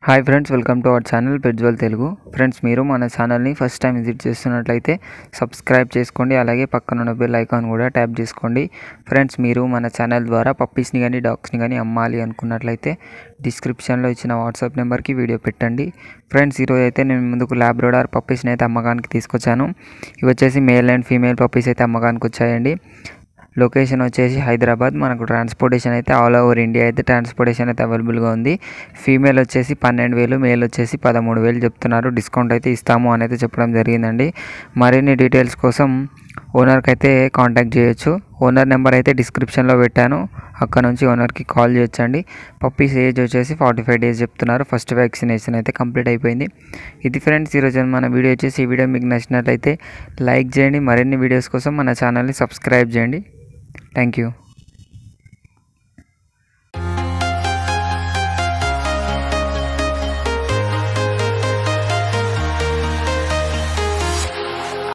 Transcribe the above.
Hi friends, welcome to our channel పెజ్వల్ Telugu. Friends, మీరు మన ఛానల్ని ఫస్ట్ టైం విజిట్ చేస్తున్నట్లయితే సబ్స్క్రైబ్ చేసుకోండి, అలాగే పక్కన ఉన్న బెల్ ఐకాన్ కూడా ట్యాప్ చేసుకోండి. ఫ్రెండ్స్, మీరు మన ఛానల్ ద్వారా పప్పీస్ని కానీ డాగ్స్ని కానీ అమ్మాలి అనుకున్నట్లయితే డిస్క్రిప్షన్లో ఇచ్చిన వాట్సాప్ నెంబర్కి వీడియో పెట్టండి. ఫ్రెండ్స్, ఈరోజు అయితే నేను ముందుకు ల్యాబ్రడార్ పప్పీస్ని అయితే అమ్మకానికి తీసుకొచ్చాను. ఇవి వచ్చేసి మేల్ అండ్ ఫీమేల్ పప్పీస్ అయితే అమ్మకానికి వచ్చాయండి. లొకేషన్ వచ్చేసి హైదరాబాద్. మనకు ట్రాన్స్పోర్టేషన్ అయితే ఆల్ ఓవర్ ఇండియా అయితే ట్రాన్స్పోర్టేషన్ అయితే అవైలబుల్గా ఉంది. ఫీమేల్ వచ్చేసి 12,000, మేల్ వచ్చేసి 13,000 చెప్తున్నారు. డిస్కౌంట్ అయితే ఇస్తాము అని అయితే చెప్పడం జరిగిందండి. మరిన్ని డీటెయిల్స్ కోసం ఓనర్కి అయితే కాంటాక్ట్ చేయొచ్చు. ఓనర్ నెంబర్ అయితే డిస్క్రిప్షన్లో పెట్టాను, అక్కడ నుంచి ఓనర్కి కాల్ చేయొచ్చండి. పప్పీస్ ఏజ్ వచ్చేసి 45 days చెప్తున్నారు. ఫస్ట్ వ్యాక్సినేషన్ అయితే కంప్లీట్ అయిపోయింది. ఇది ఫ్రెండ్స్ ఈరోజు మన వీడియో వచ్చేసి. ఈ వీడియో మీకు నచ్చినట్లయితే లైక్ చేయండి. మరిన్ని వీడియోస్ కోసం మన ఛానల్ని సబ్స్క్రైబ్ చేయండి. Thank you.